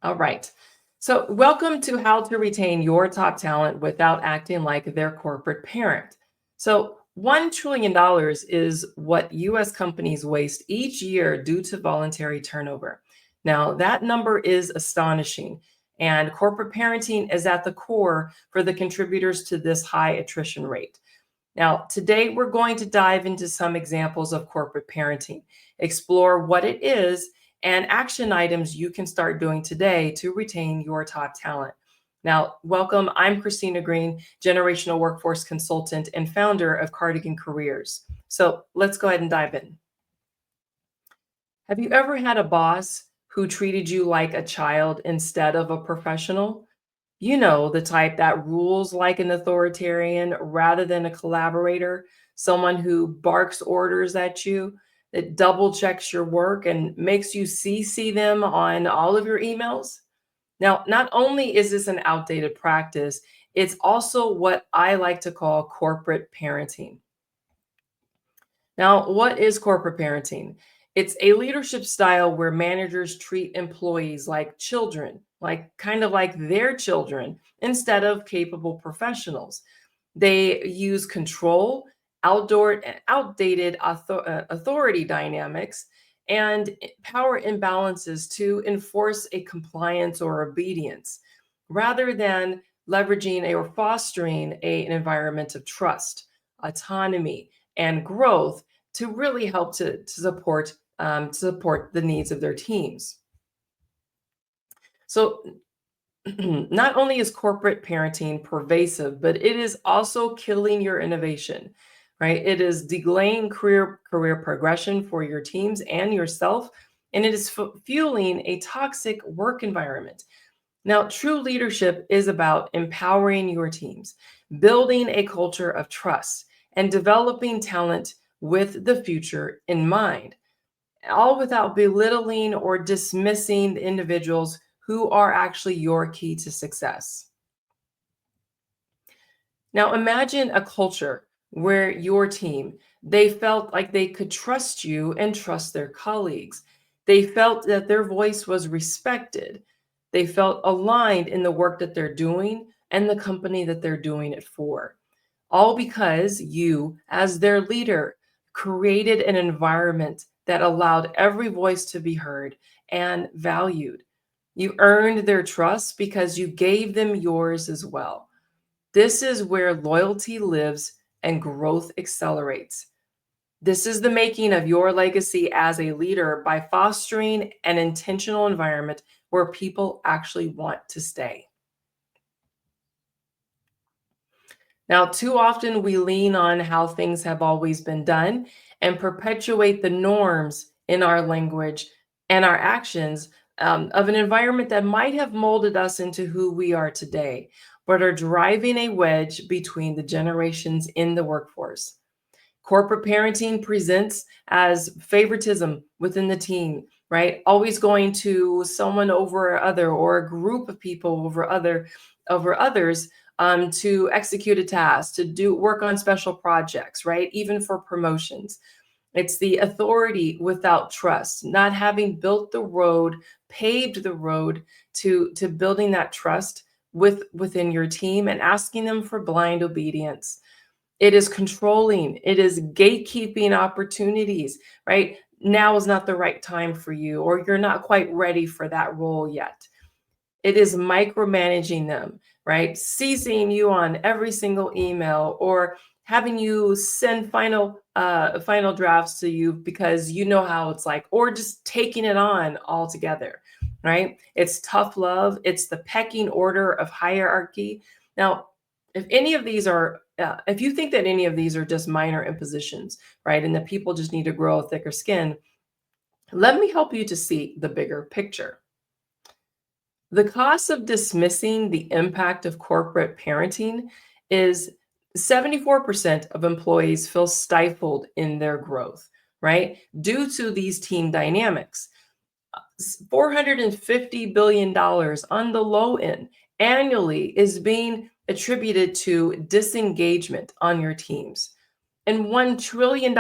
All right. So, welcome to How to Retain Your Top Talent Without Acting Like Their Corporate Parent. So, $1 trillion is what US companies waste each year due to voluntary turnover. Now, that number is astonishing, and corporate parenting is at the core for the contributors to this high attrition rate. Now, today we're going to dive into some examples of corporate parenting, explore what it is, and action items you can start doing today to retain your top talent. Now, welcome. I'm Christina Green, generational workforce consultant and founder of Cardigan Careers. So let's go ahead and dive in. Have you ever had a boss who treated you like a child instead of a professional? You know, the type that rules like an authoritarian rather than a collaborator, someone who barks orders at you, that double checks your work and makes you CC them on all of your emails. Now, not only is this an outdated practice, it's also what I like to call corporate parenting. Now, what is corporate parenting? It's a leadership style where managers treat employees like children, like kind of like their children, instead of capable professionals. They use control, outdated authority dynamics, and power imbalances to enforce a compliance or obedience, rather than leveraging or fostering an environment of trust, autonomy, and growth to really help to support the needs of their teams. So not only is corporate parenting pervasive, but it is also killing your innovation, right? It is delaying career progression for your teams and yourself, and it is fueling a toxic work environment. Now, true leadership is about empowering your teams, building a culture of trust, and developing talent with the future in mind, all without belittling or dismissing the individuals who are actually your key to success. Now imagine a culture where your team, they felt like they could trust you and trust their colleagues. They felt that their voice was respected. They felt aligned in the work that they're doing and the company that they're doing it for. All because you, as their leader, created an environment that allowed every voice to be heard and valued. You earned their trust because you gave them yours as well. This is where loyalty lives and growth accelerates. This is the making of your legacy as a leader by fostering an intentional environment where people actually want to stay. Now, too often we lean on how things have always been done and perpetuate the norms in our language and our actions of an environment that might have molded us into who we are today, but are driving a wedge between the generations in the workforce. Corporate parenting presents as favoritism within the team, right? Always going to someone over other or a group of people over others to execute a task, to do work on special projects, right? Even for promotions. It's the authority without trust, not having built the road, paved the road to building that trust within your team and asking them for blind obedience. It is controlling, it is gatekeeping opportunities, right? Now is not the right time for you, or you're not quite ready for that role yet. It is micromanaging them, right? CCing you on every single email or having you send final drafts to you because you know how it's like, or just taking it on altogether, right? It's tough love. It's the pecking order of hierarchy. Now, if you think that any of these are just minor impositions, right, and that people just need to grow a thicker skin, let me help you to see the bigger picture. The cost of dismissing the impact of corporate parenting is 74% of employees feel stifled in their growth, right? Due to these team dynamics. $450 billion on the low end annually is being attributed to disengagement on your teams. And $1 trillion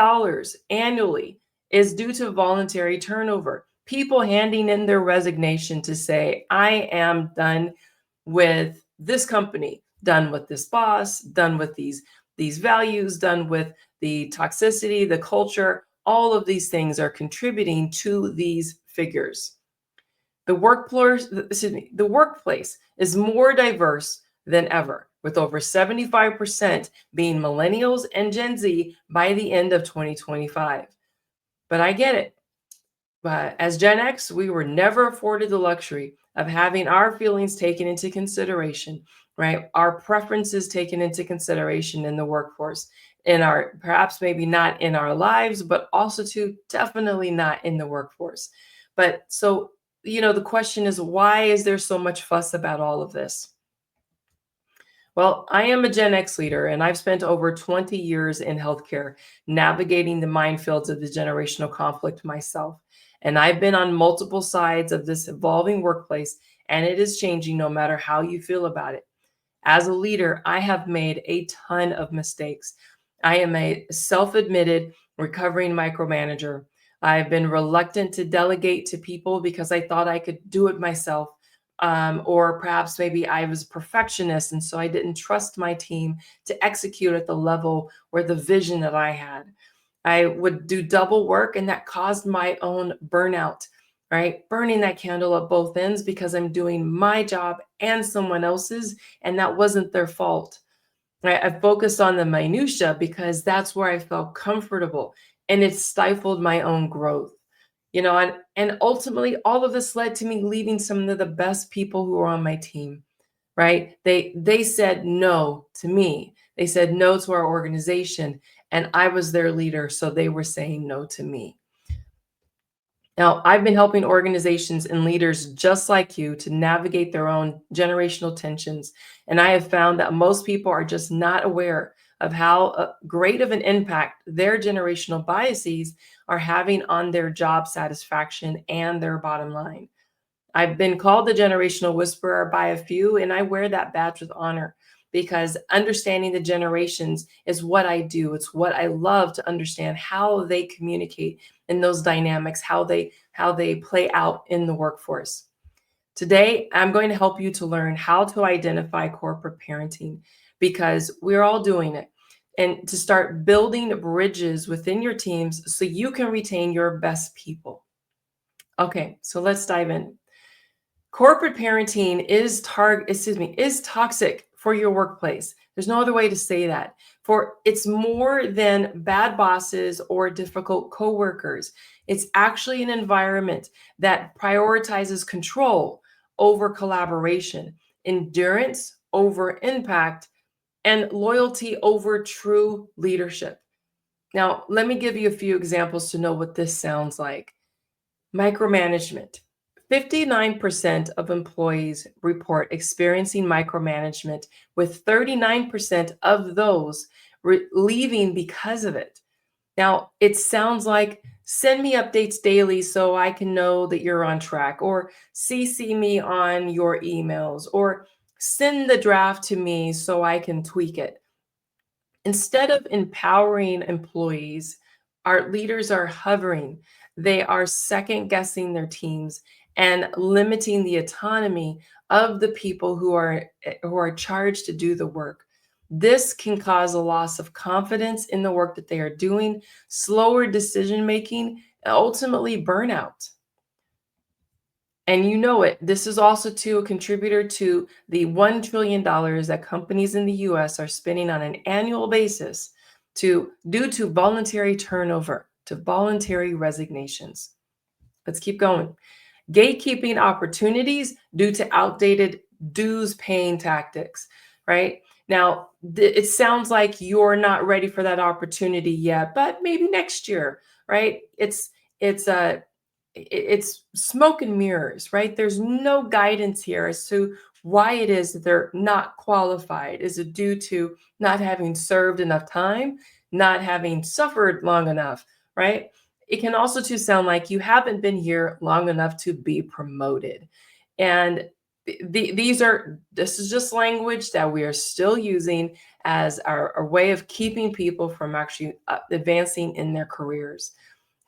annually is due to voluntary turnover. people handing in their resignation to say, I am done with this company, done with this boss, done with these values, done with the toxicity, the culture. All of these things are contributing to these figures. The workplace is more diverse than ever, with over 75% being millennials and Gen Z by the end of 2025. But I get it. But as Gen X, we were never afforded the luxury of having our feelings taken into consideration, right? Our preferences taken into consideration in the workforce, in our perhaps maybe not in our lives, but also too definitely not in the workforce. But so, the question is, why is there so much fuss about all of this? Well, I am a Gen X leader, and I've spent over 20 years in healthcare navigating the minefields of the generational conflict myself. And I've been on multiple sides of this evolving workplace, and it is changing no matter how you feel about it. As a leader, I have made a ton of mistakes. I am a self admitted recovering micromanager. I've been reluctant to delegate to people because I thought I could do it myself. Or perhaps maybe I was a perfectionist, and so I didn't trust my team to execute at the level or the vision that I had. I would do double work, and that caused my own burnout, right? Burning that candle at both ends because I'm doing my job and someone else's, and that wasn't their fault, right? I focused on the minutia because that's where I felt comfortable, and it stifled my own growth. And ultimately all of this led to me leaving some of the best people who were on my team, right? They said no to me. They said no to our organization, and I was their leader, so they were saying no to me. Now, I've been helping organizations and leaders just like you to navigate their own generational tensions, and I have found that most people are just not aware of how great of an impact their generational biases are having on their job satisfaction and their bottom line. I've been called the generational whisperer by a few, and I wear that badge with honor because understanding the generations is what I do. It's what I love to understand how they communicate in those dynamics, how they play out in the workforce. Today, I'm going to help you to learn how to identify corporate parenting because we're all doing it, and to start building bridges within your teams so you can retain your best people. Okay, so let's dive in. Corporate parenting is toxic for your workplace. There's no other way to say that. For it's more than bad bosses or difficult coworkers. It's actually an environment that prioritizes control over collaboration, endurance over impact, and loyalty over true leadership. Now, let me give you a few examples to know what this sounds like. Micromanagement. 59% of employees report experiencing micromanagement, with 39% of those leaving because of it. Now, it sounds like send me updates daily so I can know that you're on track, or CC me on your emails, or send the draft to me so I can tweak it. Instead of empowering employees, our leaders are hovering. They are second guessing their teams and limiting the autonomy of the people who are charged to do the work. This can cause a loss of confidence in the work that they are doing, slower decision making, and ultimately burnout. And you know it. This is also too a contributor to the $1 trillion that companies in the US are spending on an annual basis due to voluntary turnover, to voluntary resignations. Let's keep going. Gatekeeping opportunities due to outdated dues paying tactics, right? Now, it sounds like you're not ready for that opportunity yet, but maybe next year, right? It's smoke and mirrors, right? There's no guidance here as to why it is that they're not qualified. Is it due to not having served enough time, not having suffered long enough, right? It can also too sound like you haven't been here long enough to be promoted. And this is just language that we are still using as our way of keeping people from actually advancing in their careers.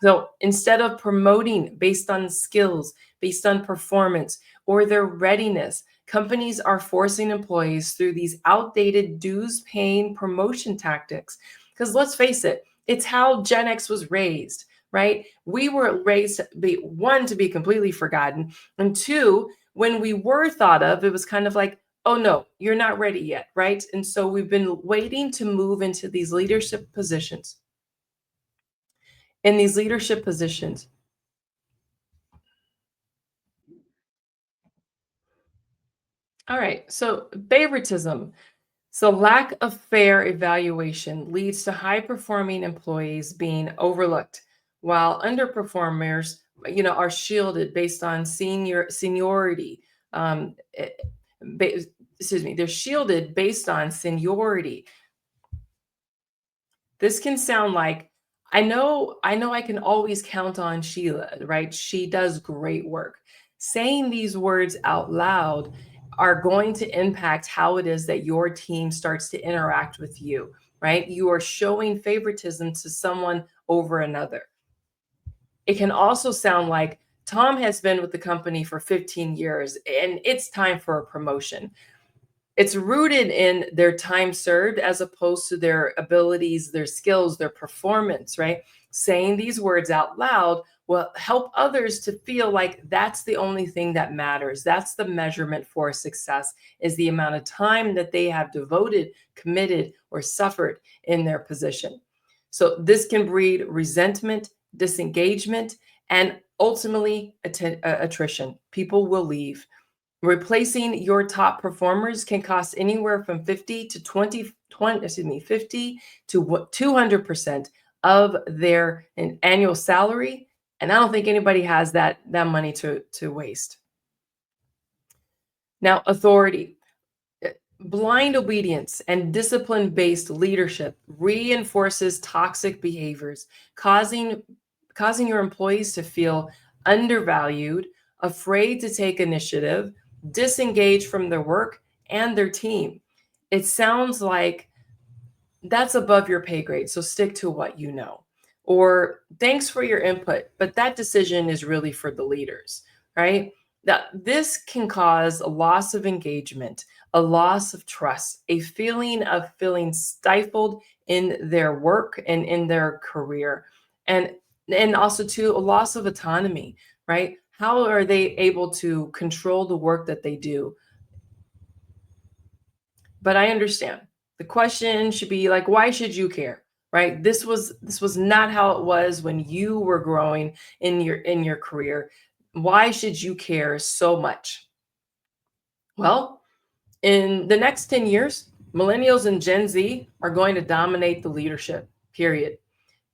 So instead of promoting based on skills, based on performance, or their readiness, companies are forcing employees through these outdated dues paying promotion tactics. Because let's face it, it's how Gen X was raised, right? We were raised to be one, to be completely forgotten, and two, when we were thought of, it was kind of like, oh no, you're not ready yet, right? And so we've been waiting to move into these leadership positions. In these leadership positions, all right, so favoritism. So lack of fair evaluation leads to high performing employees being overlooked, while underperformers, are shielded based on seniority. Um, eh, excuse me, they're shielded based on seniority. This can sound like, I know I can always count on Sheila, right? She does great work. Saying these words out loud are going to impact how it is that your team starts to interact with you, right? You are showing favoritism to someone over another. It can also sound like Tom has been with the company for 15 years and it's time for a promotion. It's rooted in their time served as opposed to their abilities, their skills, their performance, right? Saying these words out loud will help others to feel like that's the only thing that matters. That's the measurement for success, is the amount of time that they have devoted, committed, or suffered in their position. So this can breed resentment, disengagement, and ultimately attrition. People will leave. Replacing your top performers can cost anywhere from 50 to 20, excuse me, 50 to 200% of their annual salary. And I don't think anybody has that money to waste. Now, authority. Blind obedience and discipline based leadership reinforces toxic behaviors, causing your employees to feel undervalued, afraid to take initiative, disengaged from their work and their team. It sounds like that's above your pay grade, so stick to what you know. Or thanks for your input, but that decision is really for the leaders, right? That this can cause a loss of engagement, a loss of trust, a feeling of feeling stifled in their work and in their career. And also too a loss of autonomy, right? How are they able to control the work that they do? But I understand. The question should be like, why should you care? Right? This was not how it was when you were growing in your career. Why should you care so much? Well, in the next 10 years, millennials and Gen Z are going to dominate the leadership, period.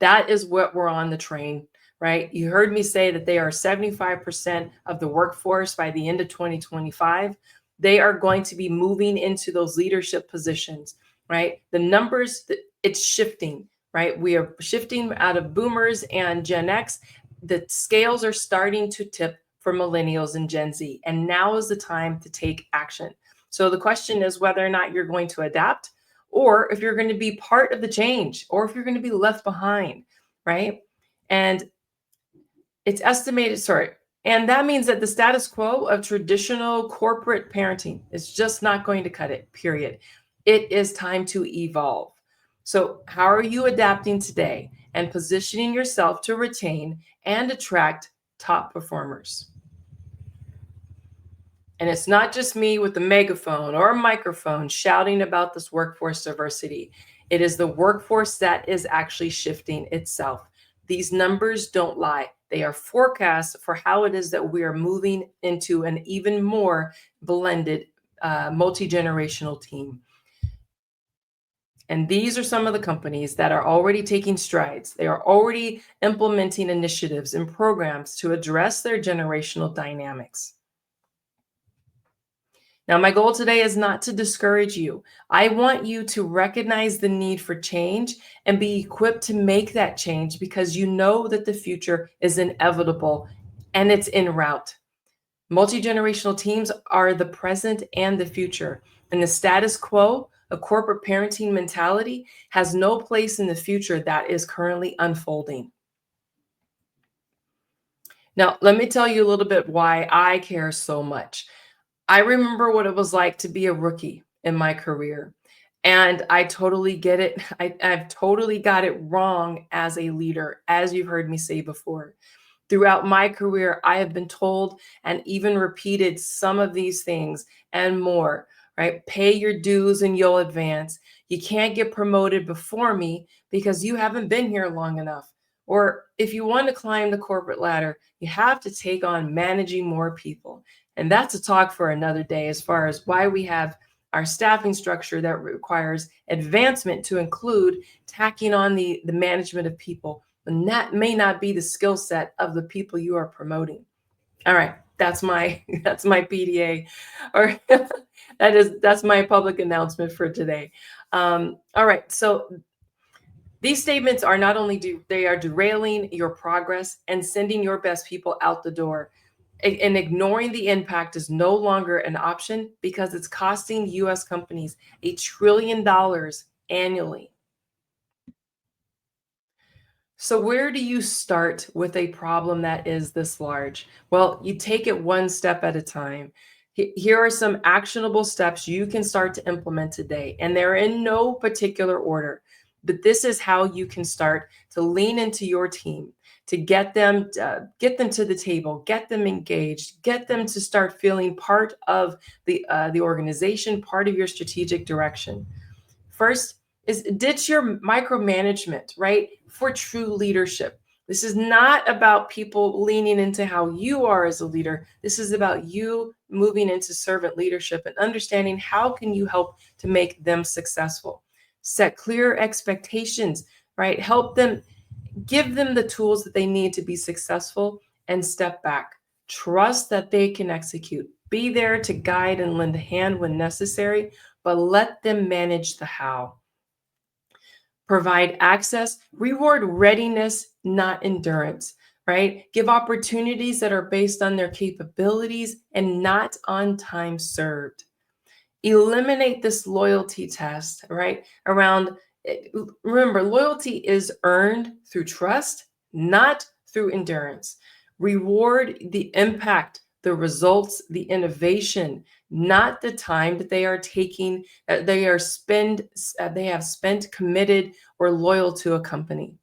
That is what we're on the train, right? You heard me say that they are 75% of the workforce by the end of 2025. They are going to be moving into those leadership positions, right? The numbers, it's shifting, right? We are shifting out of boomers and Gen X. The scales are starting to tip for millennials and Gen Z. And now is the time to take action. So the question is whether or not you're going to adapt, or if you're going to be part of the change, or if you're going to be left behind, right? And it's estimated, sorry, and that means that the status quo of traditional corporate parenting is just not going to cut it, period. It is time to evolve. So, how are you adapting today and positioning yourself to retain and attract top performers? And it's not just me with the megaphone or a microphone shouting about this workforce diversity. It is the workforce that is actually shifting itself. These numbers don't lie. They are forecasts for how it is that we are moving into an even more blended, multi generational team. And these are some of the companies that are already taking strides. They are already implementing initiatives and programs to address their generational dynamics. Now, my goal today is not to discourage you. I want you to recognize the need for change and be equipped to make that change because you know that the future is inevitable and it's en route. Multi generational teams are the present and the future, and the status quo, a corporate parenting mentality, has no place in the future that is currently unfolding. Now, let me tell you a little bit why I care so much. I remember what it was like to be a rookie in my career, and I totally get it. I've totally got it wrong as a leader, as you've heard me say before. Throughout my career, I have been told and even repeated some of these things and more, right? Pay your dues and you'll advance. You can't get promoted before me because you haven't been here long enough. Or if you want to climb the corporate ladder, you have to take on managing more people. And that's a talk for another day as far as why we have our staffing structure that requires advancement to include tacking on the management of people, and that may not be the skill set of the people you are promoting. All right, that's my that's my PDA, or that's my public announcement for today. All right, so these statements are not only they are derailing your progress and sending your best people out the door. And ignoring the impact is no longer an option because it's costing US companies $1 trillion annually. So, where do you start with a problem that is this large? Well, you take it one step at a time. Here are some actionable steps you can start to implement today, and they're in no particular order. But this is how you can start to lean into your team, to get them to the table, get them engaged, get them to start feeling part of the organization, part of your strategic direction. First is ditch your micromanagement, right? For true leadership. This is not about people leaning into how you are as a leader. This is about you moving into servant leadership and understanding how can you help to make them successful. Set clear expectations, right? Help them, give them the tools that they need to be successful, and step back. Trust that they can execute. Be there to guide and lend a hand when necessary, but let them manage the how. Provide access, reward readiness, not endurance, right? Give opportunities that are based on their capabilities and not on time served. Eliminate this loyalty test, right? Around, remember, loyalty is earned through trust, not through endurance. Reward the impact, the results, the innovation, not the time that they are taking, they have spent, committed, or loyal to a company.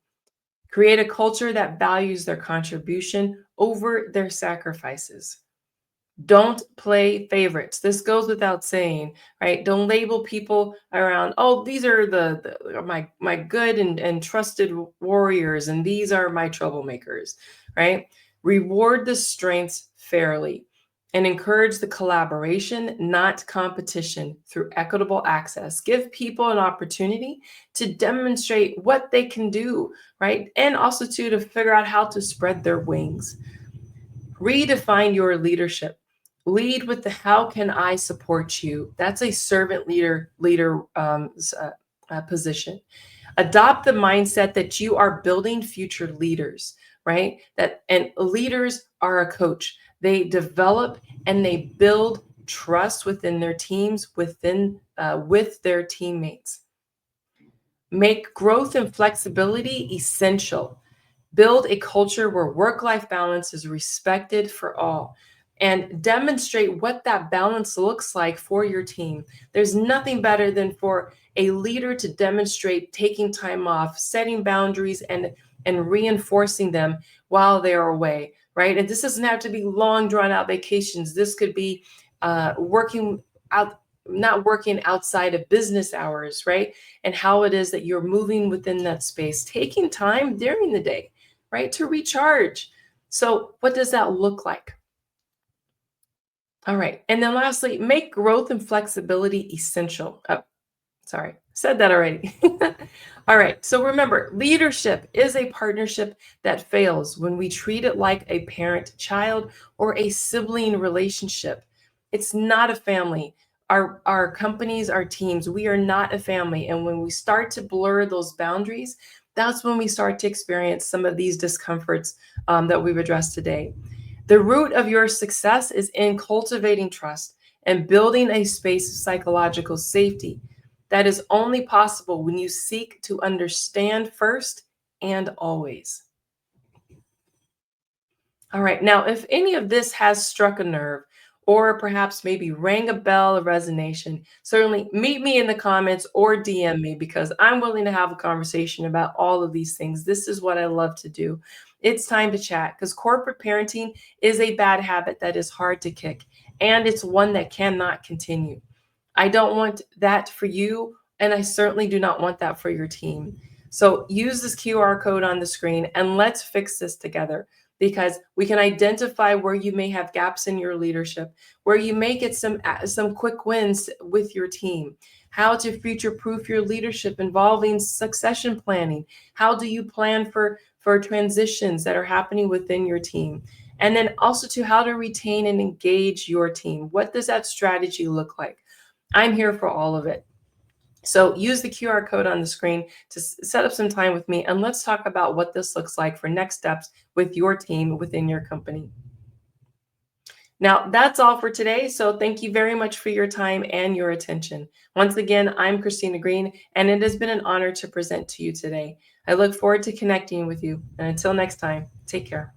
Create a culture that values their contribution over their sacrifices. Don't play favorites. This goes without saying, right? Don't label people around, oh, these are my good and trusted warriors, and these are my troublemakers, right? Reward the strengths fairly and encourage the collaboration, not competition, through equitable access. Give people an opportunity to demonstrate what they can do, right? And also to figure out how to spread their wings. Redefine your leadership. Lead with the how can I support you? That's a servant leader position. Adopt the mindset that you are building future leaders, right? That and leaders are a coach. They develop and they build trust within their teams, with their teammates. Make growth and flexibility essential. Build a culture where work life balance is respected for all, and demonstrate what that balance looks like for your team. There's nothing better than for a leader to demonstrate taking time off, setting boundaries, and reinforcing them while they're away, right? And this doesn't have to be long, drawn out vacations. This could be working out, not working outside of business hours, right? And how it is that you're moving within that space, taking time during the day, right, to recharge. So, what does that look like? All right. And then lastly, make growth and flexibility essential. Oh, sorry, said that already. All right. So remember, leadership is a partnership that fails when we treat it like a parent child or a sibling relationship. It's not a family. Our companies, our teams, we are not a family. And when we start to blur those boundaries, that's when we start to experience some of these discomforts that we've addressed today. The root of your success is in cultivating trust and building a space of psychological safety. That is only possible when you seek to understand first and always. All right. Now, if any of this has struck a nerve or perhaps maybe rang a bell of resonation, certainly meet me in the comments or DM me because I'm willing to have a conversation about all of these things. This is what I love to do. It's time to chat because corporate parenting is a bad habit that is hard to kick, and it's one that cannot continue. I don't want that for you, and I certainly do not want that for your team. So use this QR code on the screen and let's fix this together because we can identify where you may have gaps in your leadership, where you may get some quick wins with your team, how to future proof your leadership involving succession planning. How do you plan for transitions that are happening within your team? And then also to how to retain and engage your team. What does that strategy look like? I'm here for all of it. So use the QR code on the screen to set up some time with me, and let's talk about what this looks like for next steps with your team within your company. Now, that's all for today. So thank you very much for your time and your attention. Once again, I'm Christina Green, and it has been an honor to present to you today. I look forward to connecting with you. And until next time, take care.